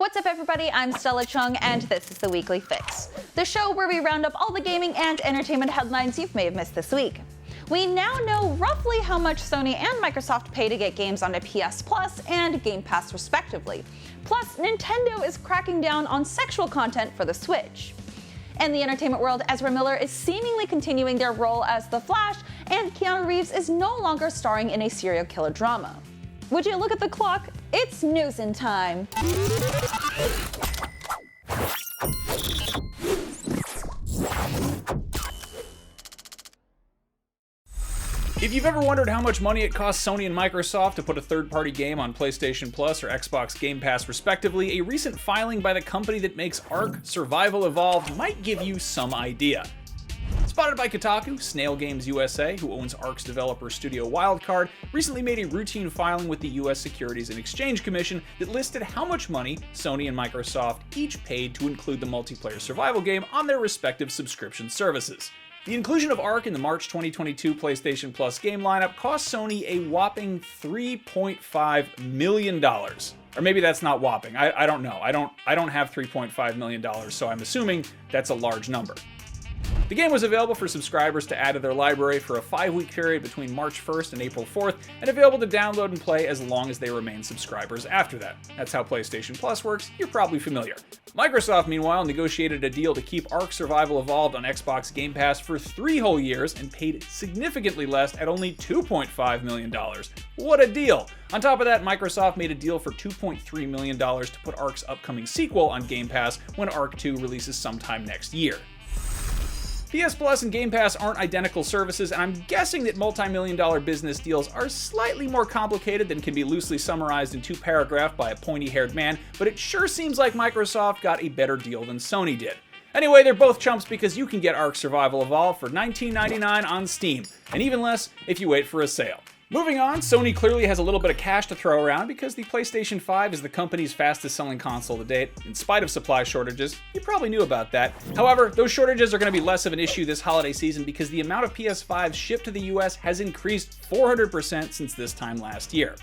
What's up everybody, I'm Stella Chung and this is the Weekly Fix, the show where we round up all the gaming and entertainment headlines you may have missed this week. We now know roughly how much Sony and Microsoft pay to get games onto PS Plus and Game Pass respectively. Plus, Nintendo is cracking down on sexual content for the Switch. In the entertainment world, Ezra Miller is seemingly continuing their role as the Flash, and Keanu Reeves is no longer starring in a serial killer drama. Would you look at the clock? It's newsin' time. If you've ever wondered how much money it costs Sony and Microsoft to put a third-party game on PlayStation Plus or Xbox Game Pass respectively, a recent filing by the company that makes Ark Survival Evolved might give you some idea. Spotted by Kotaku, Snail Games USA, who owns Ark's developer studio Wildcard, recently made a routine filing with the US Securities and Exchange Commission that listed how much money Sony and Microsoft each paid to include the multiplayer survival game on their respective subscription services. The inclusion of Ark in the March 2022 PlayStation Plus game lineup cost Sony a whopping $3.5 million. Or maybe that's not whopping, I don't know. I don't have $3.5 million, so I'm assuming that's a large number. The game was available for subscribers to add to their library for a 5-week period between March 1st and April 4th, and available to download and play as long as they remain subscribers after that. That's how PlayStation Plus works, you're probably familiar. Microsoft, meanwhile, negotiated a deal to keep Ark Survival Evolved on Xbox Game Pass for 3 whole years and paid significantly less at only $2.5 million. What a deal! On top of that, Microsoft made a deal for $2.3 million to put Ark's upcoming sequel on Game Pass when Ark 2 releases sometime next year. PS Plus and Game Pass aren't identical services, and I'm guessing that multi-million-dollar business deals are slightly more complicated than can be loosely summarized in 2 paragraphs by a pointy-haired man, but it sure seems like Microsoft got a better deal than Sony did. Anyway, they're both chumps because you can get Ark Survival Evolved for $19.99 on Steam, and even less if you wait for a sale. Moving on, Sony clearly has a little bit of cash to throw around because the PlayStation 5 is the company's fastest selling console to date, in spite of supply shortages. You probably knew about that. However, those shortages are going to be less of an issue this holiday season because the amount of PS5s shipped to the US has increased 400% since this time last year.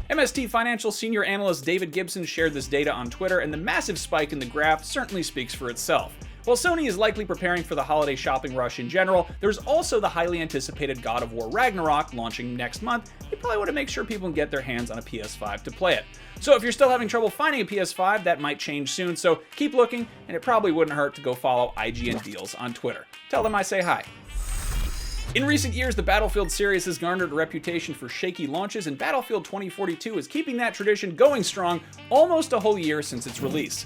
MST Financial senior analyst David Gibson shared this data on Twitter, and the massive spike in the graph certainly speaks for itself. While Sony is likely preparing for the holiday shopping rush in general, there's also the highly anticipated God of War Ragnarok launching next month. You probably want to make sure people can get their hands on a PS5 to play it. So if you're still having trouble finding a PS5, that might change soon, so keep looking, and it probably wouldn't hurt to go follow IGN Deals on Twitter. Tell them I say hi. In recent years, the Battlefield series has garnered a reputation for shaky launches, and Battlefield 2042 is keeping that tradition going strong almost a whole year since its release.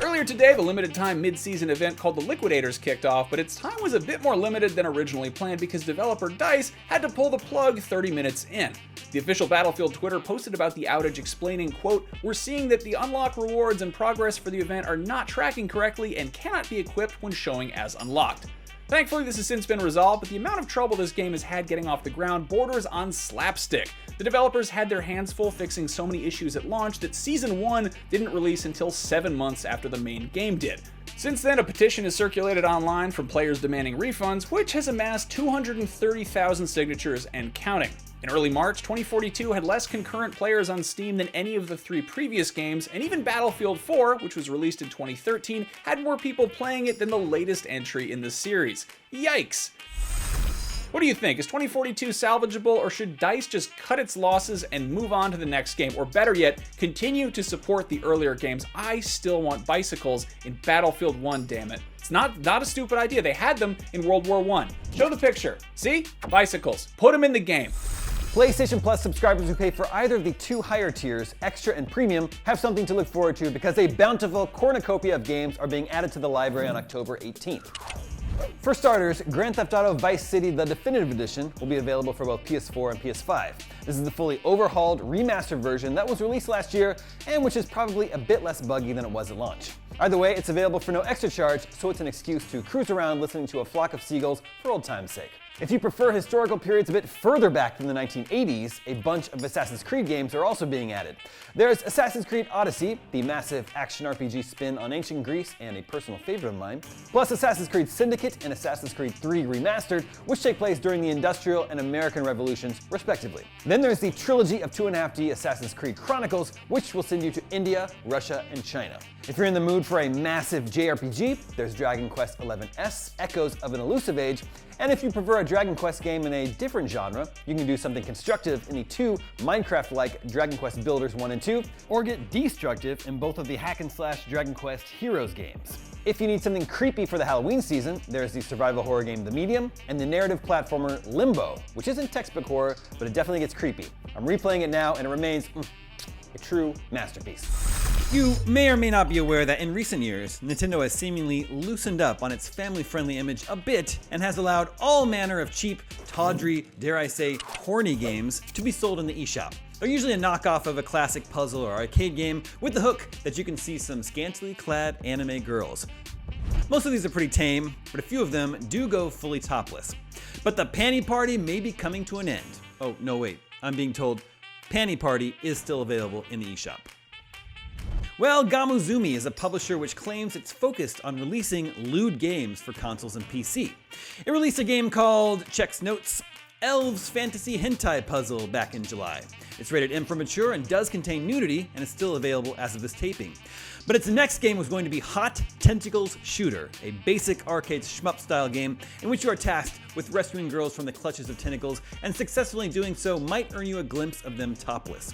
Earlier today, the limited-time mid-season event called The Liquidators kicked off, but its time was a bit more limited than originally planned because developer DICE had to pull the plug 30 minutes in. The official Battlefield Twitter posted about the outage explaining, quote, "We're seeing that the unlock rewards and progress for the event are not tracking correctly and cannot be equipped when showing as unlocked." Thankfully, this has since been resolved, but the amount of trouble this game has had getting off the ground borders on slapstick. The developers had their hands full fixing so many issues at launch that Season 1 didn't release until 7 months after the main game did. Since then, a petition has circulated online from players demanding refunds, which has amassed 230,000 signatures and counting. In early March, 2042 had less concurrent players on Steam than any of the 3 previous games, and even Battlefield 4, which was released in 2013, had more people playing it than the latest entry in the series. Yikes! What do you think? Is 2042 salvageable, or should DICE just cut its losses and move on to the next game? Or better yet, continue to support the earlier games? I still want bicycles in Battlefield 1, damn it. It's not a stupid idea. They had them in World War I. Show the picture. See? Bicycles. Put them in the game. PlayStation Plus subscribers who pay for either of the 2 higher tiers, Extra and Premium, have something to look forward to because a bountiful cornucopia of games are being added to the library on October 18th. For starters, Grand Theft Auto Vice City The Definitive Edition will be available for both PS4 and PS5. This is the fully overhauled, remastered version that was released last year and which is probably a bit less buggy than it was at launch. Either way, it's available for no extra charge, so it's an excuse to cruise around listening to a flock of seagulls for old time's sake. If you prefer historical periods a bit further back than the 1980s, a bunch of Assassin's Creed games are also being added. There's Assassin's Creed Odyssey, the massive action RPG spin on ancient Greece and a personal favorite of mine, plus Assassin's Creed Syndicate and Assassin's Creed 3 Remastered, which take place during the Industrial and American Revolutions, respectively. Then there's the trilogy of 2.5D Assassin's Creed Chronicles, which will send you to India, Russia, and China. If you're in the mood for a massive JRPG, there's Dragon Quest XI-S, Echoes of an Elusive Age, and if you prefer a Dragon Quest game in a different genre, you can do something constructive in the two Minecraft-like Dragon Quest Builders 1 and 2, or get destructive in both of the hack-and-slash Dragon Quest Heroes games. If you need something creepy for the Halloween season, there's the survival horror game The Medium, and the narrative platformer Limbo, which isn't textbook horror, but it definitely gets creepy. I'm replaying it now, and it remains a true masterpiece. You may or may not be aware that in recent years, Nintendo has seemingly loosened up on its family-friendly image a bit and has allowed all manner of cheap, tawdry, dare I say, horny games to be sold in the eShop. They're usually a knockoff of a classic puzzle or arcade game with the hook that you can see some scantily clad anime girls. Most of these are pretty tame, but a few of them do go fully topless. But the Panty Party may be coming to an end. Oh, no wait, I'm being told Panty Party is still available in the eShop. Well, Gamuzumi is a publisher which claims it's focused on releasing lewd games for consoles and PC. It released a game called, checks notes, Elves Fantasy Hentai Puzzle back in July. It's rated M for mature and does contain nudity and is still available as of this taping. But its next game was going to be Hot Tentacles Shooter, a basic arcade shmup style game in which you are tasked with rescuing girls from the clutches of tentacles, and successfully doing so might earn you a glimpse of them topless.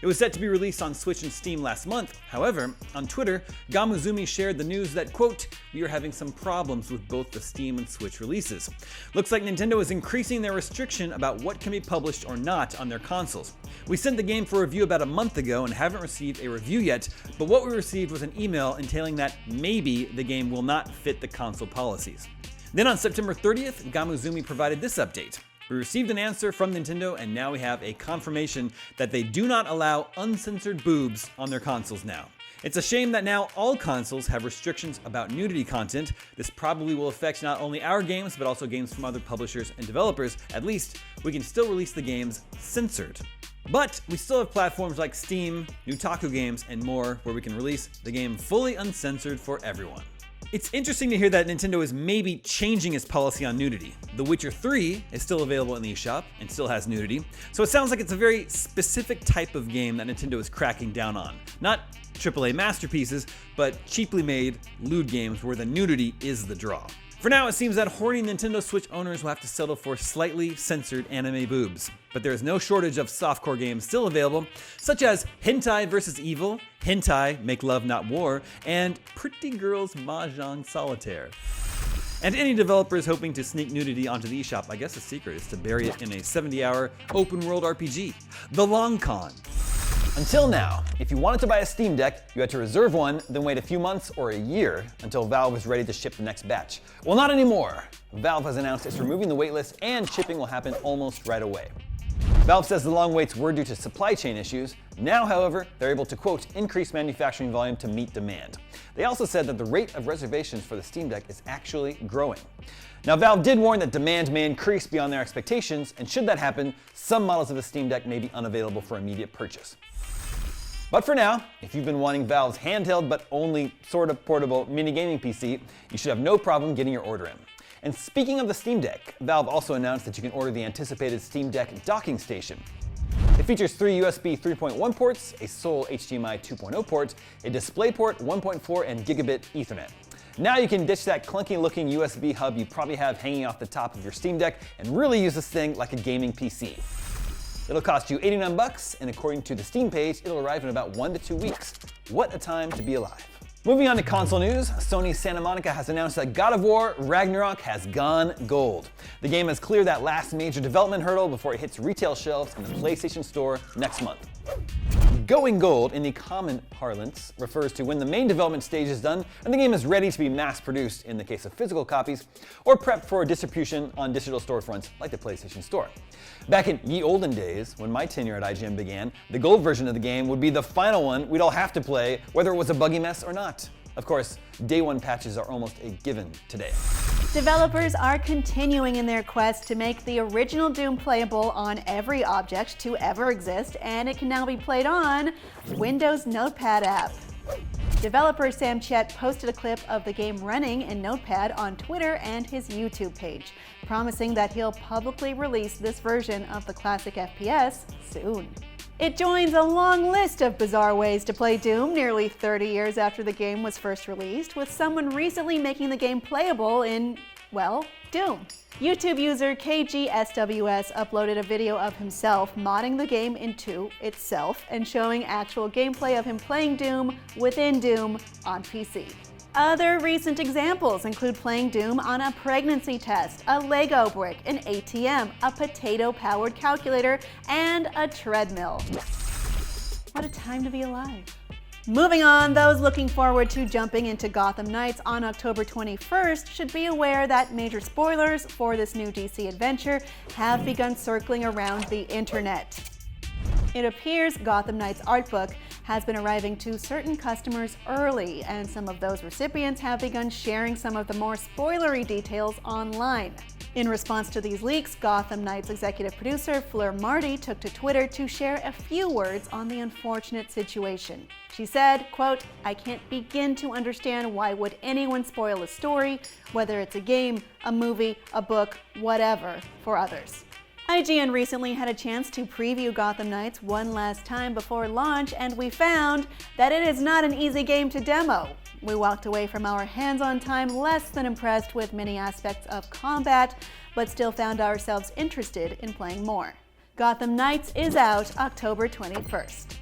It was set to be released on Switch and Steam last month. However, on Twitter, Gamuzumi shared the news that, quote, "We are having some problems with both the Steam and Switch releases. Looks like Nintendo is increasing their restriction about what can be published or not on their consoles. We sent the game for review about a month ago and haven't received a review yet, but what we received was an email entailing that maybe the game will not fit the console policies." Then on September 30th, Gamuzumi provided this update. We received an answer from Nintendo, and now we have a confirmation that they do not allow uncensored boobs on their consoles now. It's a shame that now all consoles have restrictions about nudity content. This probably will affect not only our games, but also games from other publishers and developers. At least, we can still release the games censored. But we still have platforms like Steam, Nutaku Games, and more where we can release the game fully uncensored for everyone. It's interesting to hear that Nintendo is maybe changing its policy on nudity. The Witcher 3 is still available in the eShop and still has nudity, so it sounds like it's a very specific type of game that Nintendo is cracking down on. Not AAA masterpieces, but cheaply made lewd games where the nudity is the draw. For now, it seems that horny Nintendo Switch owners will have to settle for slightly censored anime boobs. But there is no shortage of softcore games still available, such as Hentai vs. Evil, Hentai Make Love Not War, and Pretty Girls Mahjong Solitaire. And any developers hoping to sneak nudity onto the eShop, I guess the secret is to bury it in a 70-hour open-world RPG, The Long Con. Until now, if you wanted to buy a Steam Deck, you had to reserve one, then wait a few months or a year until Valve was ready to ship the next batch. Well, not anymore. Valve has announced it's removing the waitlist and shipping will happen almost right away. Valve says the long waits were due to supply chain issues. Now, however, they're able to, quote, increase manufacturing volume to meet demand. They also said that the rate of reservations for the Steam Deck is actually growing. Now, Valve did warn that demand may increase beyond their expectations, and should that happen, some models of the Steam Deck may be unavailable for immediate purchase. But for now, if you've been wanting Valve's handheld but only sort of portable mini gaming PC, you should have no problem getting your order in. And speaking of the Steam Deck, Valve also announced that you can order the anticipated Steam Deck docking station. It features 3 USB 3.1 ports, a sole HDMI 2.0 port, a DisplayPort 1.4, and gigabit Ethernet. Now you can ditch that clunky looking USB hub you probably have hanging off the top of your Steam Deck and really use this thing like a gaming PC. It'll cost you $89, and according to the Steam page, it'll arrive in about 1 to 2 weeks. What a time to be alive. Moving on to console news, Sony's Santa Monica has announced that God of War Ragnarok has gone gold. The game has cleared that last major development hurdle before it hits retail shelves in the PlayStation Store next month. Going gold, in the common parlance, refers to when the main development stage is done and the game is ready to be mass-produced in the case of physical copies, or prepped for distribution on digital storefronts like the PlayStation Store. Back in ye olden days, when my tenure at IGN began, the gold version of the game would be the final one we'd all have to play, whether it was a buggy mess or not. Of course, day one patches are almost a given today. Developers are continuing in their quest to make the original Doom playable on every object to ever exist, and it can now be played on Windows Notepad app. Developer Sam Chet posted a clip of the game running in Notepad on Twitter and his YouTube page, promising that he'll publicly release this version of the classic FPS soon. It joins a long list of bizarre ways to play Doom nearly 30 years after the game was first released, with someone recently making the game playable in, well, Doom. YouTube user KGSWS uploaded a video of himself modding the game into itself and showing actual gameplay of him playing Doom within Doom on PC. Other recent examples include playing Doom on a pregnancy test, a Lego brick, an ATM, a potato-powered calculator, and a treadmill. What a time to be alive. Moving on, those looking forward to jumping into Gotham Knights on October 21st should be aware that major spoilers for this new DC adventure have begun circling around the internet. It appears Gotham Knights art book has been arriving to certain customers early, and some of those recipients have begun sharing some of the more spoilery details online. In response to these leaks, Gotham Knights executive producer Fleur Marty took to Twitter to share a few words on the unfortunate situation. She said, quote, "I can't begin to understand why would anyone spoil a story, whether it's a game, a movie, a book, whatever, for others." IGN recently had a chance to preview Gotham Knights one last time before launch, and we found that it is not an easy game to demo. We walked away from our hands-on time less than impressed with many aspects of combat, but still found ourselves interested in playing more. Gotham Knights is out October 21st.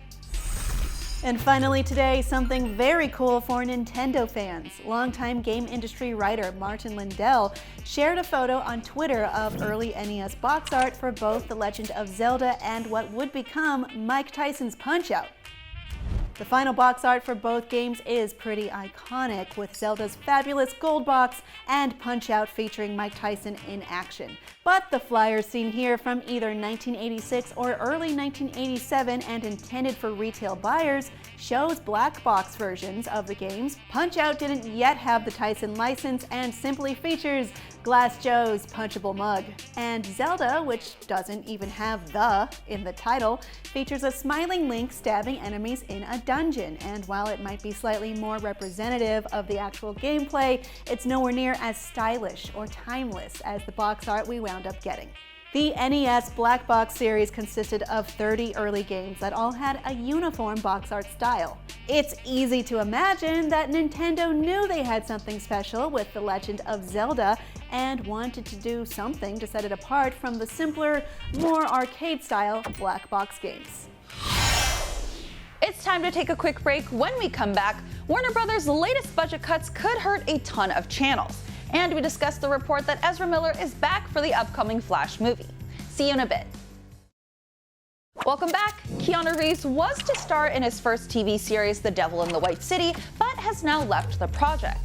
And finally today, something very cool for Nintendo fans. Longtime game industry writer Martin Lindell shared a photo on Twitter of early NES box art for both The Legend of Zelda and what would become Mike Tyson's Punch-Out! The final box art for both games is pretty iconic, with Zelda's fabulous gold box and Punch-Out! Featuring Mike Tyson in action. But the flyers seen here from either 1986 or early 1987 and intended for retail buyers shows black box versions of the games. Punch-Out! Didn't yet have the Tyson license and simply features Glass Joe's punchable mug. And Zelda, which doesn't even have "the" in the title, features a smiling Link stabbing enemies in a dungeon. And while it might be slightly more representative of the actual gameplay, it's nowhere near as stylish or timeless as the box art we wound up getting. The NES Black Box series consisted of 30 early games that all had a uniform box art style. It's easy to imagine that Nintendo knew they had something special with The Legend of Zelda and wanted to do something to set it apart from the simpler, more arcade-style black box games. It's time to take a quick break. When we come back, Warner Brothers' latest budget cuts could hurt a ton of channels. And we discuss the report that Ezra Miller is back for the upcoming Flash movie. See you in a bit. Welcome back. Keanu Reeves was to star in his first TV series, The Devil in the White City, but has now left the project.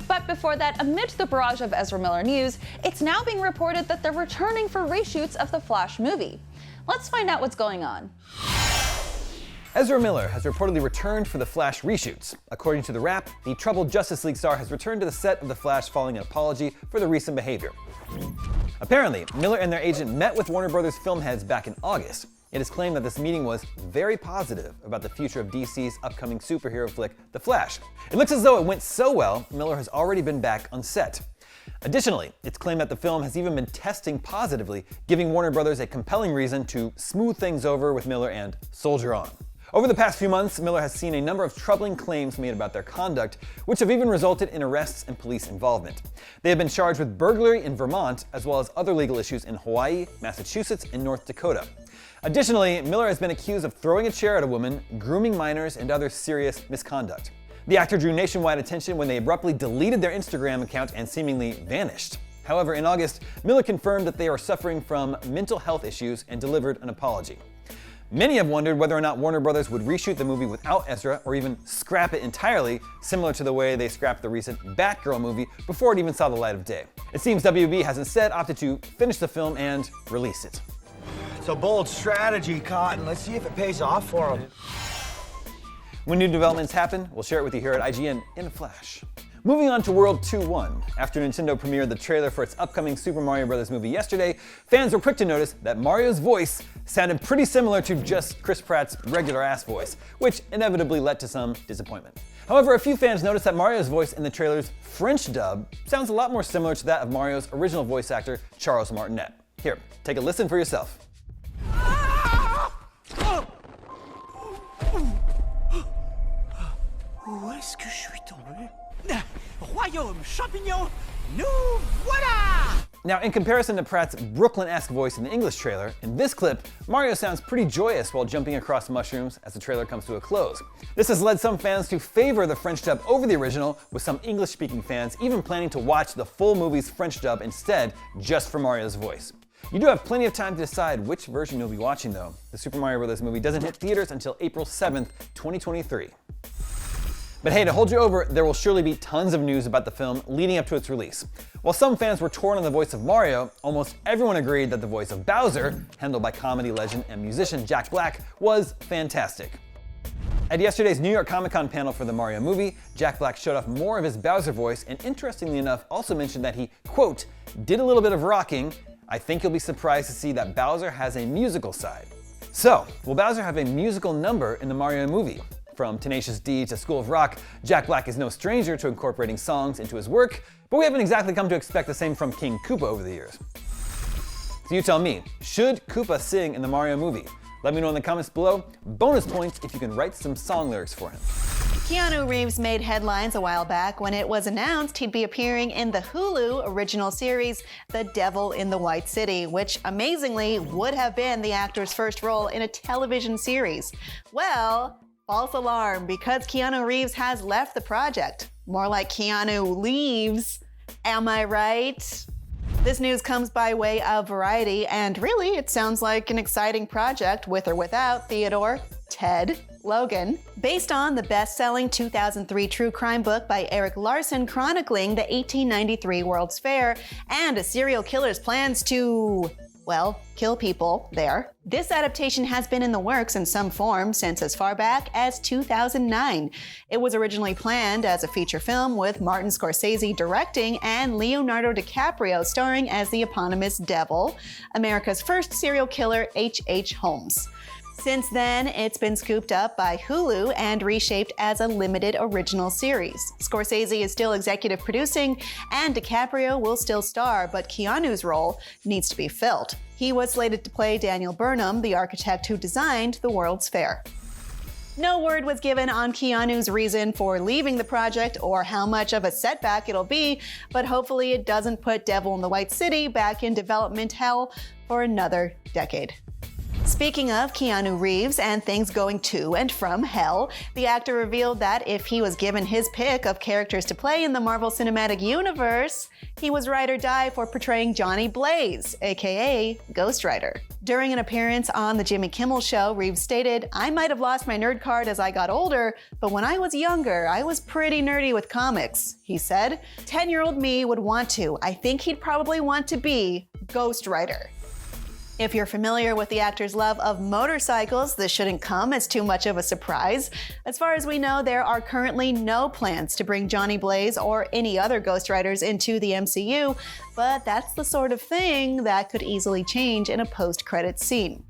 But before that, amidst the barrage of Ezra Miller news, it's now being reported that they're returning for reshoots of the Flash movie. Let's find out what's going on. Ezra Miller has reportedly returned for the Flash reshoots. According to The Wrap, the troubled Justice League star has returned to the set of The Flash following an apology for the recent behavior. Apparently, Miller and their agent met with Warner Brothers film heads back in August. It is claimed that this meeting was very positive about the future of DC's upcoming superhero flick, The Flash. It looks as though it went so well, Miller has already been back on set. Additionally, it's claimed that the film has even been testing positively, giving Warner Brothers a compelling reason to smooth things over with Miller and soldier on. Over the past few months, Miller has seen a number of troubling claims made about their conduct, which have even resulted in arrests and police involvement. They have been charged with burglary in Vermont, as well as other legal issues in Hawaii, Massachusetts, and North Dakota. Additionally, Miller has been accused of throwing a chair at a woman, grooming minors, and other serious misconduct. The actor drew nationwide attention when they abruptly deleted their Instagram account and seemingly vanished. However, in August, Miller confirmed that they are suffering from mental health issues and delivered an apology. Many have wondered whether or not Warner Brothers would reshoot the movie without Ezra or even scrap it entirely, similar to the way they scrapped the recent Batgirl movie before it even saw the light of day. It seems WB has instead opted to finish the film and release it. It's a bold strategy, Cotton. Let's see if it pays off for them. When new developments happen, we'll share it with you here at IGN in a flash. Moving on to World 2-1. After Nintendo premiered the trailer for its upcoming Super Mario Bros. Movie yesterday, fans were quick to notice that Mario's voice sounded pretty similar to just Chris Pratt's regular-ass voice, which inevitably led to some disappointment. However, a few fans noticed that Mario's voice in the trailer's French dub sounds a lot more similar to that of Mario's original voice actor, Charles Martinet. Here, take a listen for yourself. Où est-ce que je suis tombé? Royaume champignon, nous voilà! Now, in comparison to Pratt's Brooklyn-esque voice in the English trailer, in this clip, Mario sounds pretty joyous while jumping across mushrooms as the trailer comes to a close. This has led some fans to favor the French dub over the original, with some English-speaking fans even planning to watch the full movie's French dub instead, just for Mario's voice. You do have plenty of time to decide which version you'll be watching though. The Super Mario Bros. Movie doesn't hit theaters until April 7th, 2023. But hey, to hold you over, there will surely be tons of news about the film leading up to its release. While some fans were torn on the voice of Mario, almost everyone agreed that the voice of Bowser, handled by comedy legend and musician Jack Black, was fantastic. At yesterday's New York Comic Con panel for the Mario movie, Jack Black showed off more of his Bowser voice and interestingly enough also mentioned that he, quote, did a little bit of rocking. I think you'll be surprised to see that Bowser has a musical side. So, will Bowser have a musical number in the Mario movie? From Tenacious D to School of Rock, Jack Black is no stranger to incorporating songs into his work, but we haven't exactly come to expect the same from King Koopa over the years. So you tell me, should Koopa sing in the Mario movie? Let me know in the comments below. Bonus points if you can write some song lyrics for him. Keanu Reeves made headlines a while back when it was announced he'd be appearing in the Hulu original series, The Devil in the White City, which amazingly would have been the actor's first role in a television series. Well, false alarm, because Keanu Reeves has left the project. More like Keanu leaves. Am I right? This news comes by way of Variety, and really, it sounds like an exciting project with or without Theodore Ted Logan. Based on the best-selling 2003 true crime book by Eric Larson chronicling the 1893 World's Fair and a serial killer's plans to, well, kill people there. This adaptation has been in the works in some form since as far back as 2009. It was originally planned as a feature film with Martin Scorsese directing and Leonardo DiCaprio starring as the eponymous devil, America's first serial killer, H.H. Holmes. Since then, it's been scooped up by Hulu and reshaped as a limited original series. Scorsese is still executive producing, and DiCaprio will still star, but Keanu's role needs to be filled. He was slated to play Daniel Burnham, the architect who designed the World's Fair. No word was given on Keanu's reason for leaving the project or how much of a setback it'll be, but hopefully it doesn't put Devil in the White City back in development hell for another decade. Speaking of Keanu Reeves and things going to and from hell, the actor revealed that if he was given his pick of characters to play in the Marvel Cinematic Universe, he was ride or die for portraying Johnny Blaze, aka Ghost Rider. During an appearance on the Jimmy Kimmel Show, Reeves stated, "I might have lost my nerd card as I got older, but when I was younger, I was pretty nerdy with comics," he said. 10-year-old me would want to. I think he'd probably want to be Ghost Rider. If you're familiar with the actor's love of motorcycles, this shouldn't come as too much of a surprise. As far as we know, there are currently no plans to bring Johnny Blaze or any other Ghost Riders into the MCU, but that's the sort of thing that could easily change in a post-credits scene.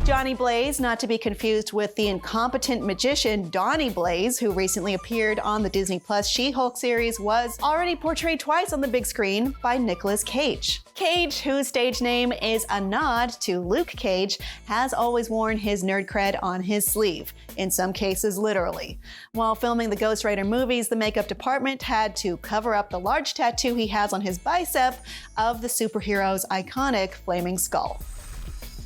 Johnny Blaze, not to be confused with the incompetent magician Donnie Blaze, who recently appeared on the Disney Plus She-Hulk series, was already portrayed twice on the big screen by Nicolas Cage. Cage, whose stage name is a nod to Luke Cage, has always worn his nerd cred on his sleeve, in some cases literally. While filming the Ghost Rider movies, the makeup department had to cover up the large tattoo he has on his bicep of the superhero's iconic flaming skull.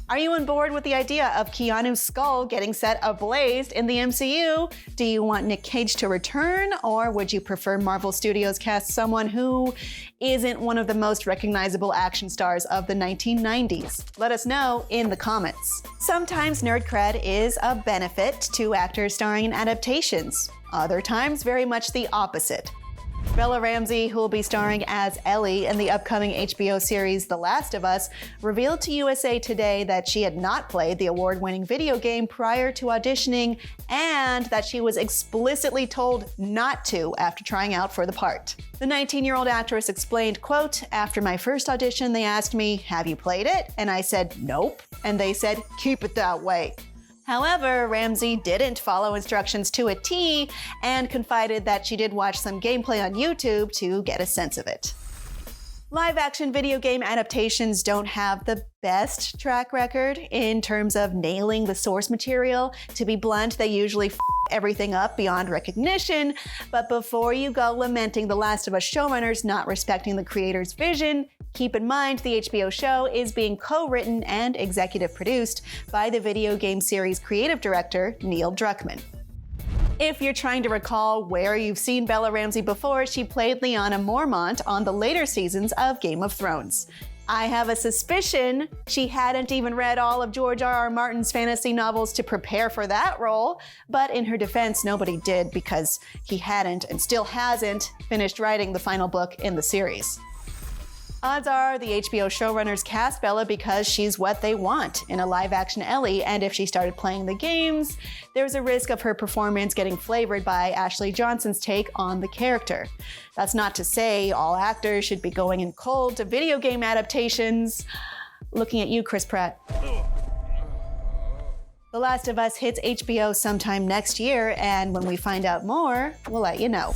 Are you on board with the idea of Keanu's skull getting set ablaze in the MCU? Do you want Nick Cage to return, or would you prefer Marvel Studios cast someone who isn't one of the most recognizable action stars of the 1990s? Let us know in the comments. Sometimes nerd cred is a benefit to actors starring in adaptations. Other times, very much the opposite. Bella Ramsey, who will be starring as Ellie in the upcoming HBO series The Last of Us, revealed to USA Today that she had not played the award-winning video game prior to auditioning and that she was explicitly told not to after trying out for the part. The 19-year-old actress explained, quote, "After my first audition, they asked me, 'Have you played it?' And I said, 'Nope.' And they said, 'Keep it that way.'" However, Ramsey didn't follow instructions to a T and confided that she did watch some gameplay on YouTube to get a sense of it. Live-action video game adaptations don't have the best track record in terms of nailing the source material. To be blunt, they usually f everything up beyond recognition. But before you go lamenting The Last of Us showrunners not respecting the creator's vision, keep in mind the HBO show is being co-written and executive produced by the video game series creative director Neil Druckmann. If you're trying to recall where you've seen Bella Ramsey before, she played Lyanna Mormont on the later seasons of Game of Thrones. I have a suspicion she hadn't even read all of George R.R. Martin's fantasy novels to prepare for that role, but in her defense, nobody did because he hadn't and still hasn't finished writing the final book in the series. Odds are the HBO showrunners cast Bella because she's what they want in a live-action Ellie, and if she started playing the games, there's a risk of her performance getting flavored by Ashley Johnson's take on the character. That's not to say all actors should be going in cold to video game adaptations. Looking at you, Chris Pratt. The Last of Us hits HBO sometime next year, and when we find out more, we'll let you know.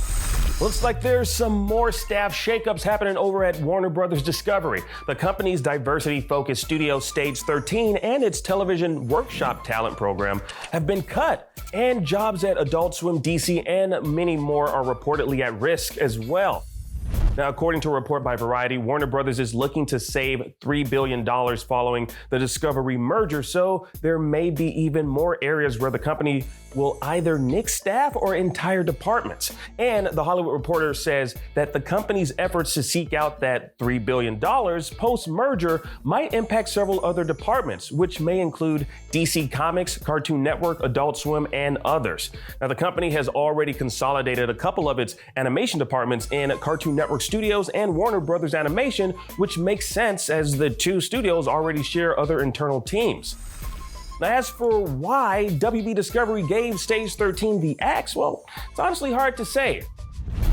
Looks like there's some more staff shakeups happening over at Warner Brothers Discovery. The company's diversity-focused studio Stage 13 and its television workshop talent program have been cut, and jobs at Adult Swim, DC, and many more are reportedly at risk as well. Now, according to a report by Variety, Warner Brothers is looking to save $3 billion following the Discovery merger, so there may be even more areas where the company will either nix staff or entire departments. And The Hollywood Reporter says that the company's efforts to seek out that $3 billion post-merger might impact several other departments, which may include DC Comics, Cartoon Network, Adult Swim, and others. Now, the company has already consolidated a couple of its animation departments in Cartoon Network Studios and Warner Brothers Animation, which makes sense as the two studios already share other internal teams. Now, as for why WB Discovery gave Stage 13 the axe, well, it's honestly hard to say.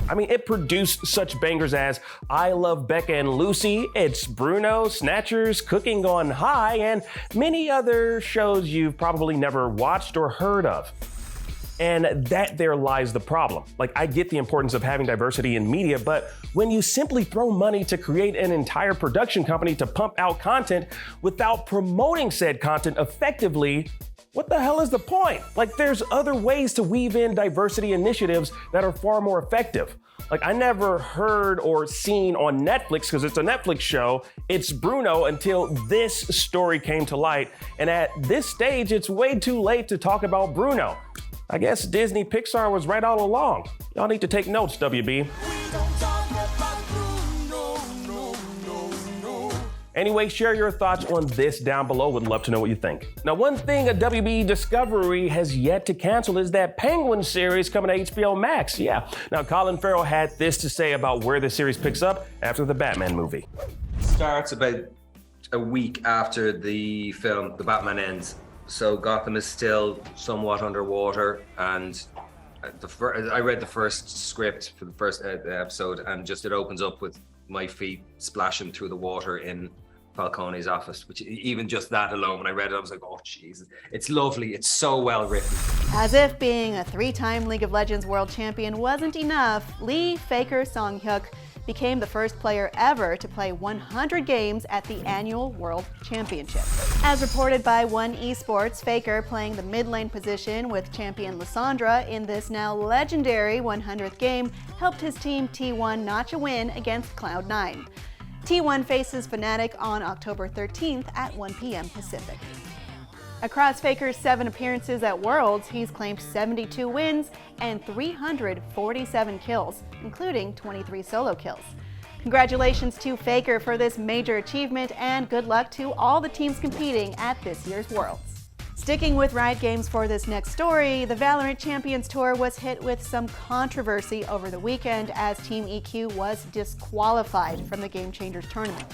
I mean, it produced such bangers as I Love Becca and Lucy, It's Bruno, Snatchers, Cooking on High, and many other shows you've probably never watched or heard of. And that there lies the problem. Like, I get the importance of having diversity in media, but when you simply throw money to create an entire production company to pump out content without promoting said content effectively, what the hell is the point? Like, there's other ways to weave in diversity initiatives that are far more effective. Like, I never heard or seen on Netflix, because it's a Netflix show, It's Bruno, until this story came to light. And at this stage, it's way too late to talk about Bruno. I guess Disney Pixar was right all along. Y'all need to take notes, WB. Anyway, share your thoughts on this down below. Would love to know what you think. Now, one thing a WB Discovery has yet to cancel is that Penguin series coming to HBO Max. Yeah. Now, Colin Farrell had this to say about where the series picks up after the Batman movie. Starts about a week after the film, The Batman Ends. So Gotham is still somewhat underwater, and I read the first script for the first episode, and just it opens up with my feet splashing through the water in Falcone's office, which even just that alone, when I read it, I was like, oh, Jesus. It's lovely. It's so well written. As if being a three-time League of Legends world champion wasn't enough, Lee Faker Song-hyuk became the first player ever to play 100 games at the annual World Championship. As reported by One Esports, Faker, playing the mid lane position with champion Lissandra in this now legendary 100th game, helped his team T1 notch a win against Cloud9. T1 faces Fnatic on October 13th at 1 p.m. Pacific. Across Faker's 7 appearances at Worlds, he's claimed 72 wins and 347 kills, including 23 solo kills. Congratulations to Faker for this major achievement, and good luck to all the teams competing at this year's Worlds. Sticking with Riot Games for this next story, the Valorant Champions Tour was hit with some controversy over the weekend as Team EQ was disqualified from the Game Changers tournament.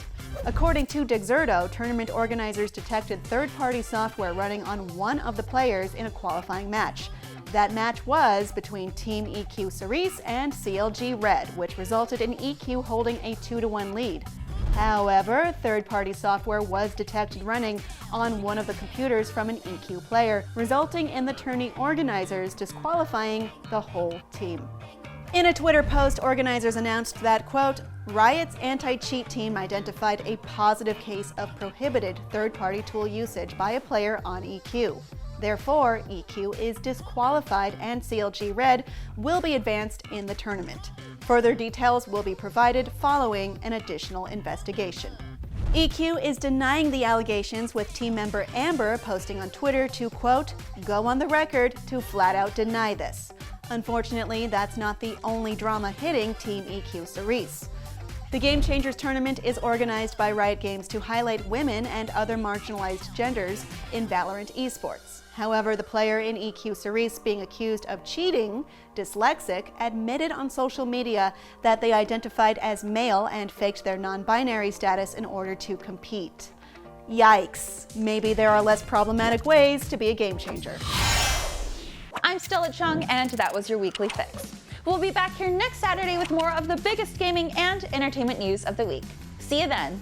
According to Dexerto, tournament organizers detected third-party software running on one of the players in a qualifying match. That match was between Team EQ Cerise and CLG Red, which resulted in EQ holding a 2-1 lead. However, third-party software was detected running on one of the computers from an EQ player, resulting in the tourney organizers disqualifying the whole team. In a Twitter post, organizers announced that, quote, Riot's anti-cheat team identified a positive case of prohibited third-party tool usage by a player on EQ. Therefore, EQ is disqualified and CLG Red will be advanced in the tournament. Further details will be provided following an additional investigation. EQ is denying the allegations, with team member Amber posting on Twitter to, quote, go on the record to flat out deny this. Unfortunately, that's not the only drama hitting Team EQ Cerise. The Game Changers tournament is organized by Riot Games to highlight women and other marginalized genders in Valorant esports. However, the player in EQ Cerise being accused of cheating, dyslexic, admitted on social media that they identified as male and faked their non-binary status in order to compete. Yikes. Maybe there are less problematic ways to be a game changer. I'm Stella Chung, and that was your Weekly Fix. We'll be back here next Saturday with more of the biggest gaming and entertainment news of the week. See you then.